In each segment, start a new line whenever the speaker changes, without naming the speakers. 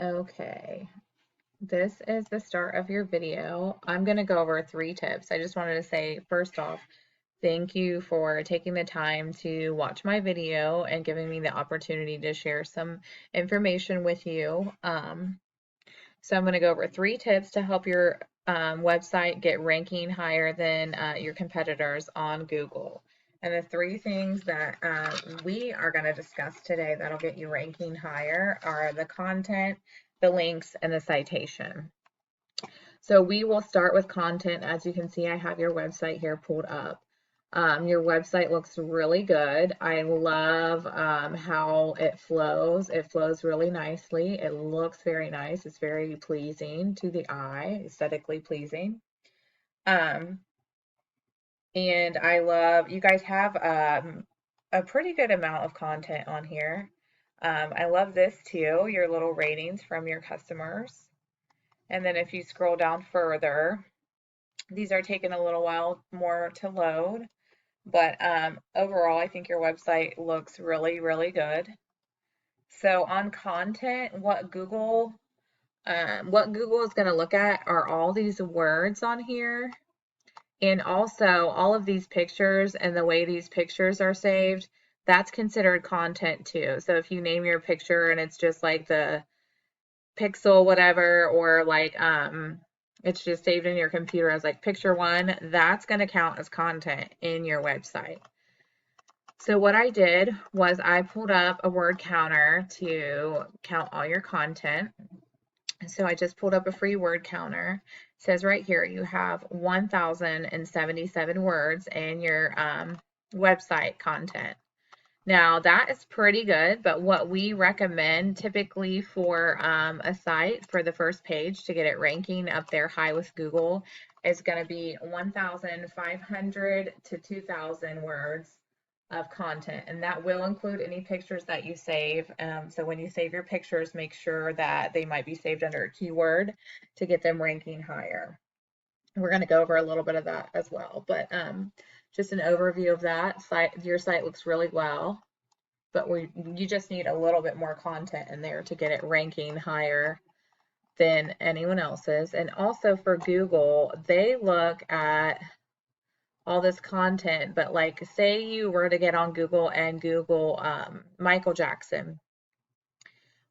Okay, this is the start of your video. I'm going to go over 3 tips. I just wanted to say, first off, thank you for taking the time to watch my video and giving me the opportunity to share some information with you. So I'm going to go over 3 tips to help your website get ranking higher than your competitors on Google. And the 3 things that we are going to discuss today that'll get you ranking higher are the content, the links, and the citation. So we will start with content. As you can see, I have your website here pulled up. Your website looks really good. I love how it flows. It flows really nicely. It looks very nice. It's very pleasing to the eye, aesthetically pleasing. Um, and I love, you guys have a pretty good amount of content on here. I love this too, your little ratings from your customers. And then if you scroll down further, these are taking a little while more to load, but overall, I think your website looks really, really good. So on content, what Google is going to look at are all these words on here, and also all of these pictures and the way these pictures are saved. That's considered content too. So if you name your picture and it's just like the pixel whatever, or like it's just saved in your computer as like picture one, that's going to count as content in your website. So what I did was I pulled up a word counter to count all your content. So I just pulled up a free word counter. It says right here you have 1,077 words in your website content. Now that is pretty good, but what we recommend typically for a site for the first page to get it ranking up there high with Google is going to be 1,500 to 2,000 words of content, and that will include any pictures that you save. So when you save your pictures, make sure that they might be saved under a keyword to get them ranking higher. We're going to go over a little bit of that as well, but just an overview of that site. Your site looks really well, but you just need a little bit more content in there to get it ranking higher than anyone else's. And also for Google, they look at all this content, but like say you were to get on Google and Google Michael Jackson.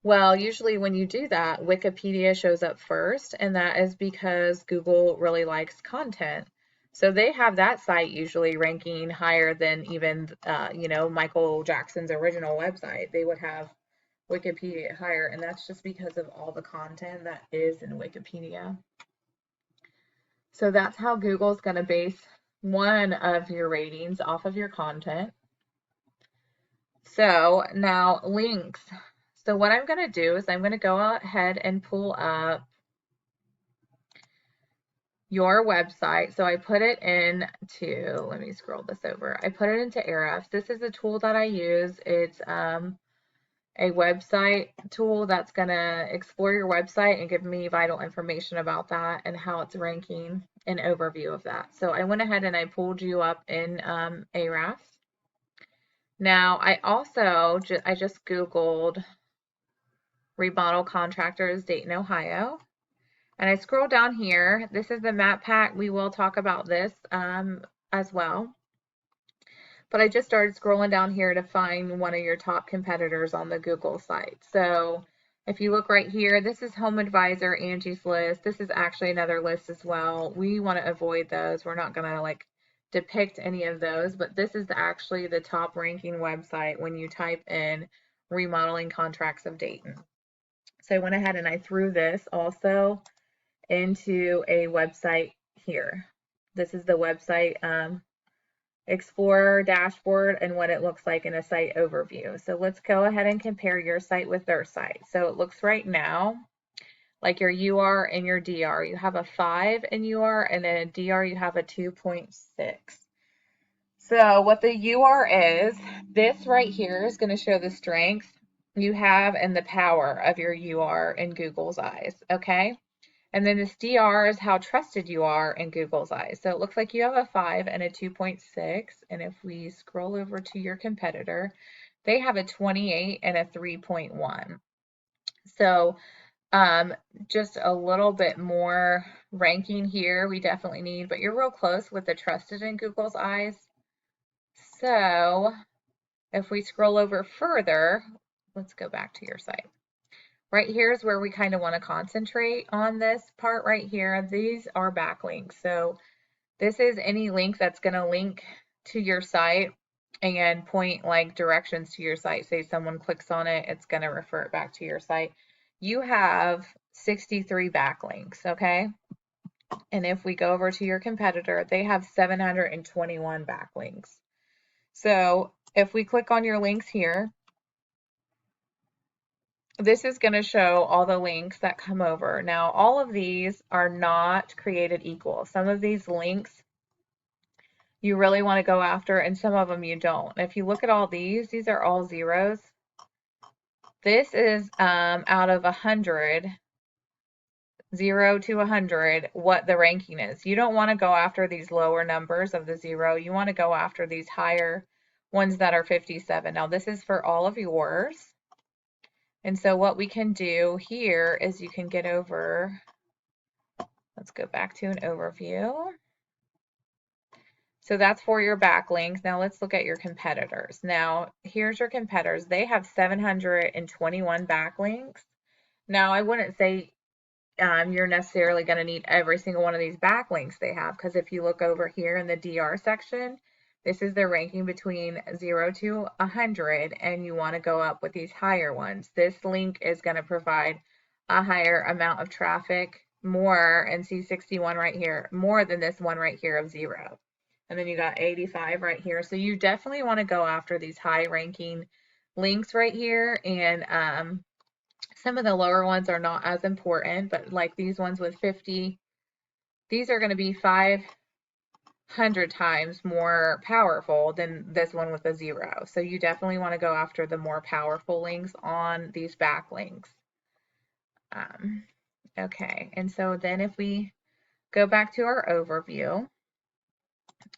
Well, usually when you do that, Wikipedia shows up first, and that is because Google really likes content. So they have that site usually ranking higher than even, Michael Jackson's original website. They would have Wikipedia higher, and that's just because of all the content that is in Wikipedia. So that's how Google's going to base one of your ratings off of your content. So now links. So what I'm going to do is I'm going to go ahead and pull up your website. So I put it into, let me scroll this over. I put it into Ahrefs. This is a tool that I use. It's a website tool that's going to explore your website and give me vital information about that and how it's ranking, an overview of that. So I went ahead and I pulled you up in Ahrefs. Now I also I just Googled remodel contractors Dayton, Ohio. And I scroll down here. This is the map pack. We will talk about this as well. But I just started scrolling down here to find one of your top competitors on the Google site. So if you look right here, this is Home Advisor, Angie's List. This is actually another list as well. We want to avoid those. We're not going to like depict any of those, but this is actually the top ranking website when you type in remodeling contracts of Dayton. So I went ahead and I threw this also into a website here. This is the website Explorer dashboard and what it looks like in a site overview. So let's go ahead and compare your site with their site. So it looks right now like your UR and your DR. You have a 5 in UR, and in a DR you have a 2.6. So what the UR is, this right here is going to show the strength you have and the power of your UR in Google's eyes, okay? And then this DR is how trusted you are in Google's eyes. So it looks like you have a 5 and a 2.6. And if we scroll over to your competitor, they have a 28 and a 3.1. So Just a little bit more ranking here we definitely need, but you're real close with the trusted in Google's eyes. So if we scroll over further, let's go back to your site. Right here is where we kind of want to concentrate on this part right here. These are backlinks. So this is any link that's going to link to your site and point like directions to your site. Say someone clicks on it, it's going to refer it back to your site. You have 63 backlinks, okay? And if we go over to your competitor, they have 721 backlinks. So if we click on your links here, this is going to show all the links that come over. Now, all of these are not created equal. Some of these links you really want to go after, and some of them you don't. If you look at all these are all zeros. This is out of 100, 0 to 100, what the ranking is. You don't want to go after these lower numbers of the 0. You want to go after these higher ones that are 57. Now, this is for all of yours. And so what we can do here is you can get over, let's go back to an overview. So that's for your backlinks. Now let's look at your competitors. Now here's your competitors. They have 721 backlinks. Now I wouldn't say you're necessarily going to need every single one of these backlinks they have, because if you look over here in the DR section, this is their ranking between 0 to 100, and you want to go up with these higher ones. This link is going to provide a higher amount of traffic, more, and see 61 right here, more than this one right here of 0. And then you got 85 right here. So you definitely want to go after these high ranking links right here. And some of the lower ones are not as important, but like these ones with 50, these are going to be 500 times more powerful than this one with a 0. So you definitely want to go after the more powerful links on these backlinks. Okay, and so then if we go back to our overview,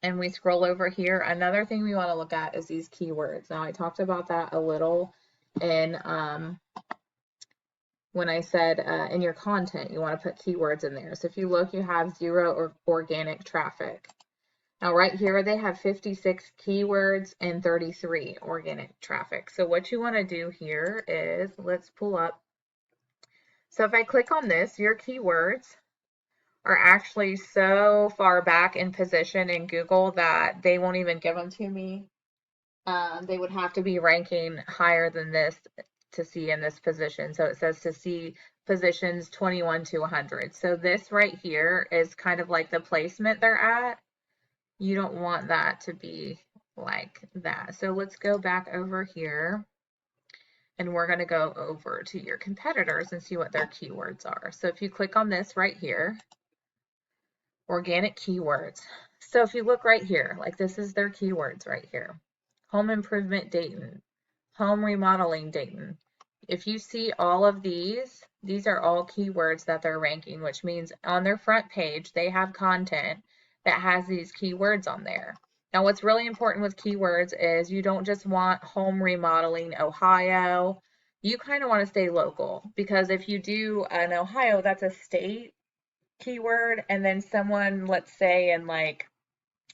and we scroll over here, another thing we want to look at is these keywords. Now I talked about that a little in when I said in your content you want to put keywords in there. So if you look, you have 0 organic traffic. Now right here they have 56 keywords and 33 organic traffic. So what you want to do here is, let's pull up. So if I click on this, your keywords are actually so far back in position in Google that they won't even give them to me. They would have to be ranking higher than this to see in this position. So it says to see positions 21 to 100. So this right here is kind of like the placement they're at. You don't want that to be like that. So let's go back over here, and we're going to go over to your competitors and see what their keywords are. So if you click on this right here, organic keywords. So if you look right here, like this is their keywords right here. Home improvement Dayton, home remodeling Dayton. If you see all of these are all keywords that they're ranking, which means on their front page, they have content that has these keywords on there. Now, what's really important with keywords is you don't just want home remodeling Ohio. You kind of want to stay local, because if you do an Ohio, that's a state keyword, and then someone, let's say in like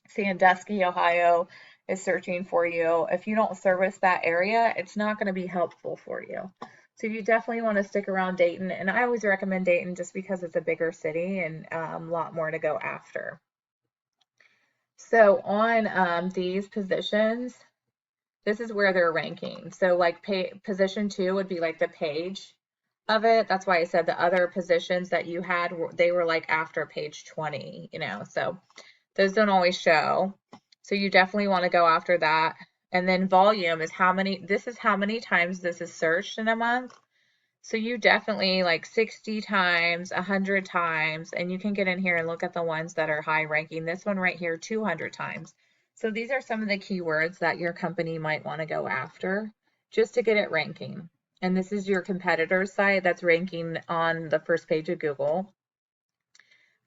Sandusky, Ohio, is searching for you. If you don't service that area, it's not going to be helpful for you. So you definitely want to stick around Dayton, and I always recommend Dayton just because it's a bigger city and a lot more to go after. So on these positions, this is where they're ranking. So like position 2 would be like the page of it. That's why I said the other positions that you had, they were like after page 20, you know, so those don't always show. So you definitely want to go after that. And then volume is how many, this is how many times this is searched in a month. So you definitely like 60 times, 100 times, and you can get in here and look at the ones that are high ranking. This one right here, 200 times. So these are some of the keywords that your company might want to go after just to get it ranking. And this is your competitor's site that's ranking on the first page of Google.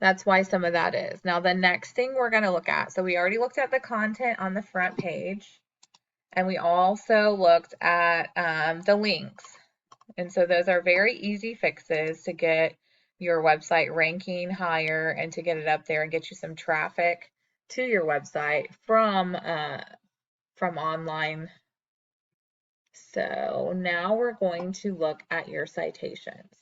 That's why some of that is. Now the next thing we're going to look at, so we already looked at the content on the front page, and we also looked at the links. And so those are very easy fixes to get your website ranking higher and to get it up there and get you some traffic to your website from online. So now we're going to look at your citations.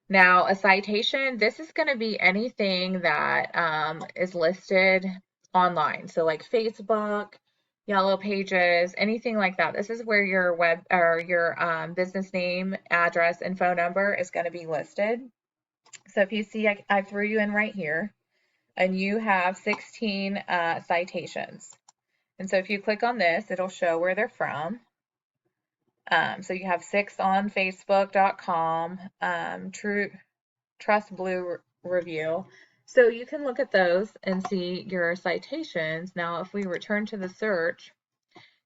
Now, a citation, this is going to be anything that is listed online. So like Facebook, Yellow Pages, anything like that. This is where your web or your business name, address, and phone number is going to be listed. So if you see, I threw you in right here, and you have 16 citations. And so if you click on this, it'll show where they're from. So you have 6 on Facebook.com, Trust Blue Review. So you can look at those and see your citations. Now, if we return to the search,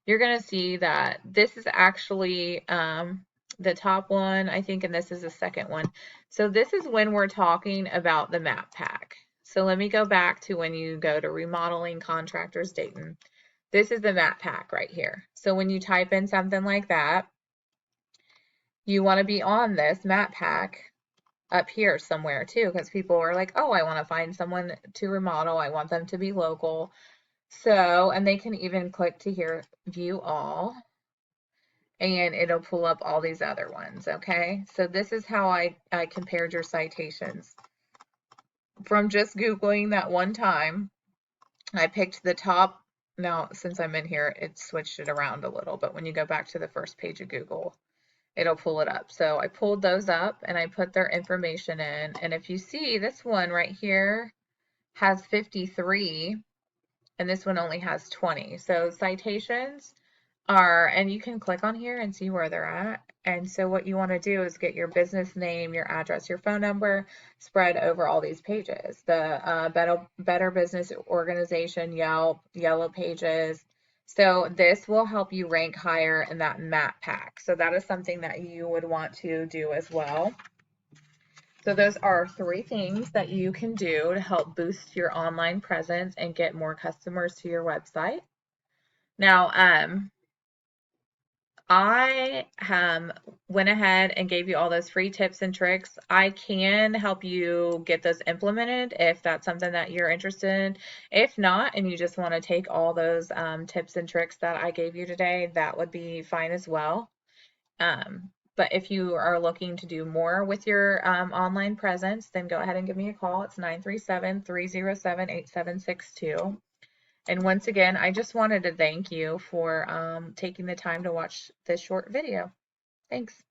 you're going to see that this is actually the top one, I think, and this is the second one. So this is when we're talking about the map pack. So let me go back to when you go to Remodeling Contractors Dayton. This is the map pack right here. So when you type in something like that, you want to be on this map pack up here somewhere too, because people are like, oh, I want to find someone to remodel. I want them to be local. So, and they can even click to here, view all, and it'll pull up all these other ones. Okay. So this is how I compared your citations. From just Googling that one time, I picked the top. Now, since I'm in here, it switched it around a little, but when you go back to the first page of Google, it'll pull it up. So I pulled those up and I put their information in. And if you see, this one right here has 53 and this one only has 20. So citations are, and you can click on here and see where they're at. And so what you want to do is get your business name, your address, your phone number spread over all these pages. The Better Business Organization, Yelp, Yellow Pages. So this will help you rank higher in that map pack. So that is something that you would want to do as well. So those are 3 things that you can do to help boost your online presence and get more customers to your website. Now, I went ahead and gave you all those free tips and tricks. I can help you get those implemented if that's something that you're interested in. If not, and you just want to take all those tips and tricks that I gave you today, that would be fine as well. But if you are looking to do more with your online presence, then go ahead and give me a call. It's 937-307-8762. And once again, I just wanted to thank you for taking the time to watch this short video. Thanks.